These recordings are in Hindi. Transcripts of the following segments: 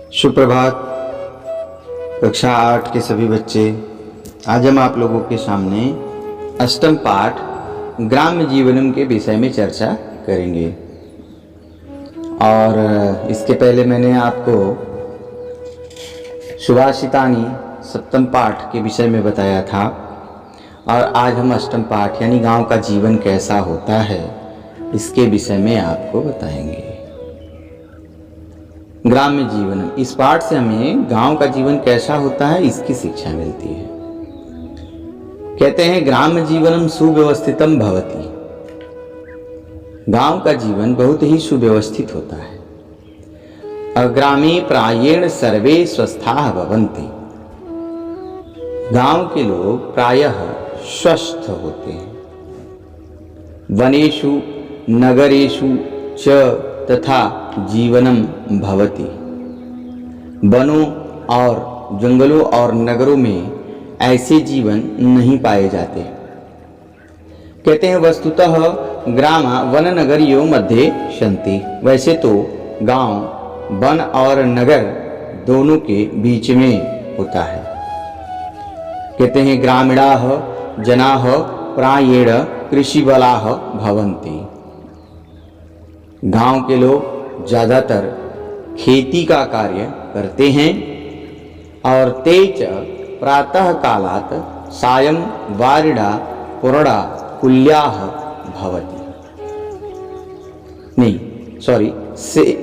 सुप्रभात कक्षा 8 के सभी बच्चे। आज हम आप लोगों के सामने अष्टम पाठ ग्राम्य जीवनम के विषय में चर्चा करेंगे। और इसके पहले मैंने आपको सुभाषितानि सप्तम पाठ के विषय में बताया था, और आज हम अष्टम पाठ यानी गांव का जीवन कैसा होता है इसके विषय में आपको बताएंगे। ग्राम्य जीवन, इस पाठ से हमें गांव का जीवन कैसा होता है इसकी शिक्षा मिलती है। कहते हैं ग्राम्य जीवनम सुव्यवस्थितम भवति। गांव का जीवन बहुत ही सुव्यवस्थित होता है। अग्रामे प्रायेण सर्वे स्वस्थाः भवन्ति। गांव के लोग प्रायः स्वस्थ होते हैं। वनेषु नगरेषु च तथा जीवनम भवति। वनों और जंगलों और नगरों में ऐसे जीवन नहीं पाए जाते। कहते हैं वस्तुतः ग्राम वन नगरियों मध्ये सन्ति। वैसे तो गांव वन और नगर दोनों के बीच में होता है। कहते हैं ग्रामीणाः जनाः प्रायेण कृषिबलाः भवन्ति। गांव के लोग ज़्यादातर खेती का कार्य करते हैं। और तेच प्रातः कालात् सायं वारिडा पुरडा कुल्याः भवति।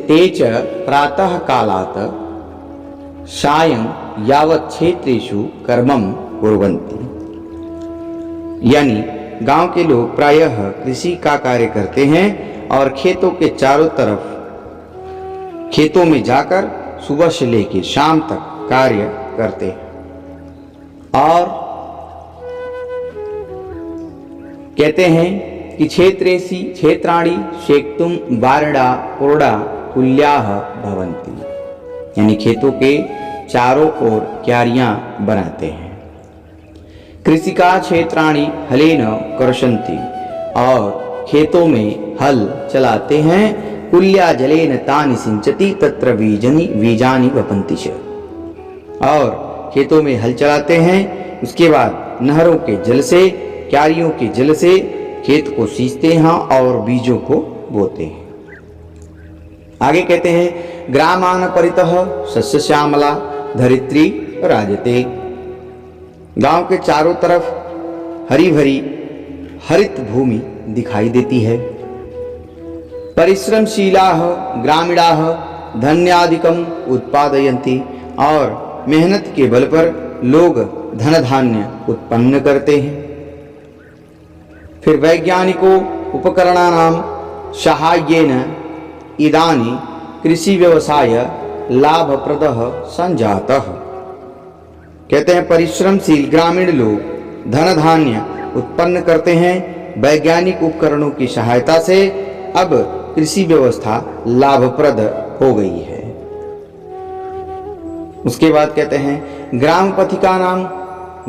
तेच प्रातः कालात् सायं यावत् क्षेत्रेषु कर्मं कुर्वन्ति। यानी गांव के लोग प्रायः कृषि का कार्य करते हैं और खेतों के चारों तरफ खेतों में जाकर सुबह से लेकर शाम तक कार्य करते हैं। और कहते हैं कि क्षेत्राणि शेक्तुम वारडा पुरडा कुल्याः भवन्ति। यानी खेतों के चारों ओर क्यारियां बनाते हैं। कृषिका क्षेत्राणि हलेन कर्षन्ति। और खेतों में हल चलाते हैं। कुल्या जलेन तानि सिंचति तत्र बीजानि वपन्ति च। और खेतों में हल चलाते हैं, उसके बाद नहरों के जल से क्यारियों के जल से खेत को सींचते हैं और बीजों को बोते हैं। आगे कहते हैं ग्रामान परितः सस्य श्यामला धरित्री राजते। गांव के चारों तरफ हरी भरी हरित भूमि दिखाई देती है। परिश्रमशीलाः ग्रामीणाः धन्यादिकम उत्पादयन्ति। और मेहनत के बल पर लोग धन धान्य उत्पन्न करते हैं। फिर वैज्ञानिकों उपकरणानां साहाय्येन इदानीं कृषि व्यवसाय लाभप्रदः संजातः। कहते हैं परिश्रमशील ग्रामीण लोग धन धान्य उत्पन्न करते हैं। वैज्ञानिक उपकरणों की सहायता से अब कृषि व्यवस्था लाभप्रद हो गई है। उसके बाद कहते हैं ग्राम पथिका नाम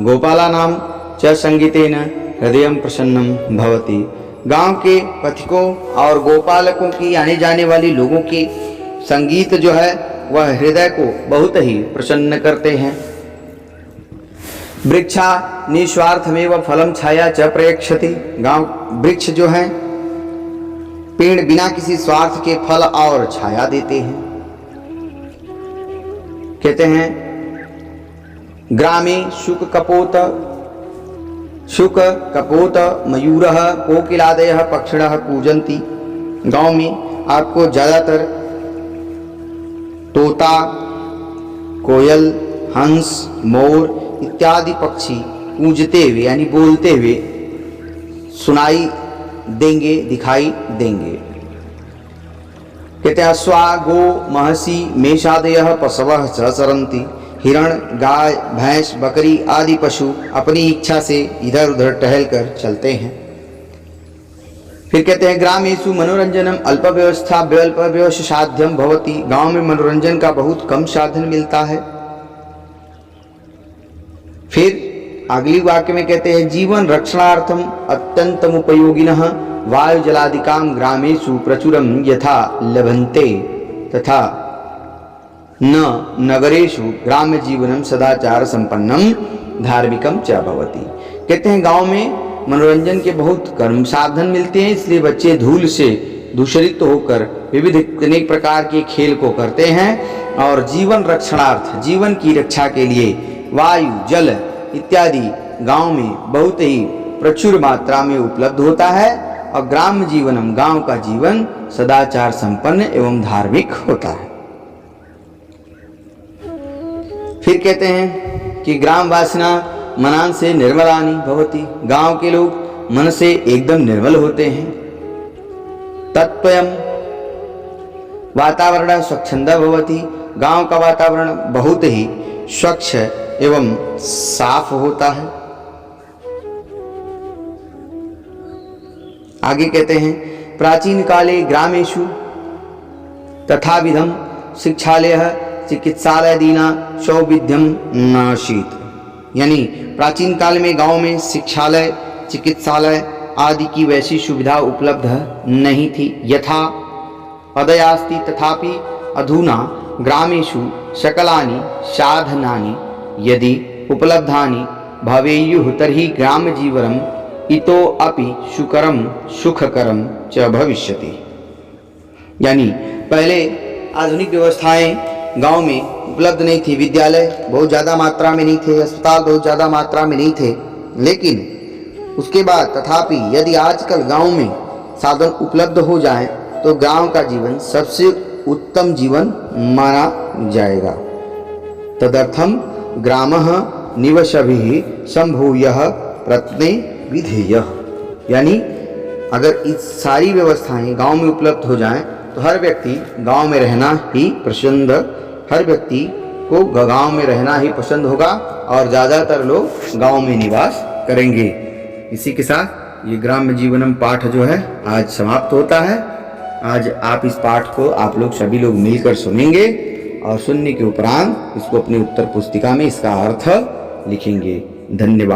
गोपाला नाम च संगीतेन हृदयम प्रसन्नम भवति। गांव के पथिकों और गोपालकों की आने जाने वाली लोगों की संगीत जो है वह हृदय को बहुत ही प्रसन्न करते हैं। वृक्षा निस्वार्थमेव फलम छाया च प्रयच्छति। गांव वृक्ष जो है पेड़ बिना किसी स्वार्थ के फल और छाया देते हैं। कहते हैं ग्रामे शुक कपोत मयूरः कोकिलादयः पक्षिणः कूजन्ति। गांव में आपको ज्यादातर तोता, कोयल, हंस, मोर इत्यादि पक्षी कूजते हुए यानी बोलते हुए सुनाई देंगे, दिखाई देंगे। कहते हैं अश्वा गो महसी मेषादयः पशवः च चरन्ति। हिरण, गाय, भैंस, बकरी आदि पशु अपनी इच्छा से इधर उधर टहलकर चलते हैं। फिर कहते हैं ग्रामेषु मनोरंजनम अल्प व्यवस्था साध्यम भवति। गांव में मनोरंजन का बहुत कम साधन मिलता है। फिर अगली वाक्य में कहते हैं जीवन रक्षणार्थम अत्यंतम उपयोगिनः वायु जलादिकाम ग्रामेषु प्रचुरम यथा लभन्ते तथा न नगरेषु ग्राम्य जीवनम सदाचार संपन्नम धार्मिकम च भवति। कहते हैं गांव में मनोरंजन के बहुत कर्म साधन मिलते हैं, इसलिए बच्चे धूल से दूषित होकर विविध अनेक प्रकार के खेल को करते हैं और जीवन रक्षणार्थ, जीवन की रक्षा के लिए वायु, जल इत्यादि गांव में बहुत ही प्रचुर मात्रा में उपलब्ध होता है और ग्राम्य जीवनम, गांव का जीवन सदाचार संपन्न एवं धार्मिक होता है। फिर कहते हैं कि ग्राम वासना मनान से निर्मलानि भवति। गांव के लोग मन से एकदम निर्मल होते हैं। तत्वयम वातावरण स्वच्छंद भवति। गांव का वातावरण बहुत ही स्वच्छ एवं साफ होता है। आगे कहते हैं प्राचीन काले ग्रामेषु तथाविधम शिक्षालयः चिकित्सालयादीना सौविध्यम नासीत्। यानी प्राचीन काल में गांव में शिक्षालय, चिकित्सालय आदि की वैसी सुविधा उपलब्ध नहीं थी। यथा अदयास्ति तथापि अधुना ग्रामेषु सकलानि साधनानि यदि उपलब्धानि भवेयुः तर्हि ग्राम जीवनम इतोऽपि सुकरम सुखकरम च भविष्यति। यानी पहले आधुनिक व्यवस्थाएं गांव में उपलब्ध नहीं थी, विद्यालय बहुत ज़्यादा मात्रा में नहीं थे, अस्पताल बहुत ज़्यादा मात्रा में नहीं थे, लेकिन उसके बाद तथापि यदि आजकल गांव में साधन उपलब्ध हो जाएं तो गांव का जीवन सबसे उत्तम जीवन माना जाएगा। तदर्थम ग्रामः निवसभिः संभूयः प्रत्ने विधेयः। यानी अगर इस सारी व्यवस्थाएं गांव में उपलब्ध हो जाएं तो हर व्यक्ति गांव में रहना ही पसंद, हर व्यक्ति को गांव में रहना ही पसंद होगा और ज़्यादातर लोग गांव में निवास करेंगे। इसी के साथ ये ग्राम्य जीवनम पाठ जो है आज समाप्त होता है। आज आप इस पाठ को आप लोग सभी लोग मिलकर सुनेंगे और सुनने के उपरांत इसको अपनी उत्तर पुस्तिका में इसका अर्थ लिखेंगे। धन्यवाद।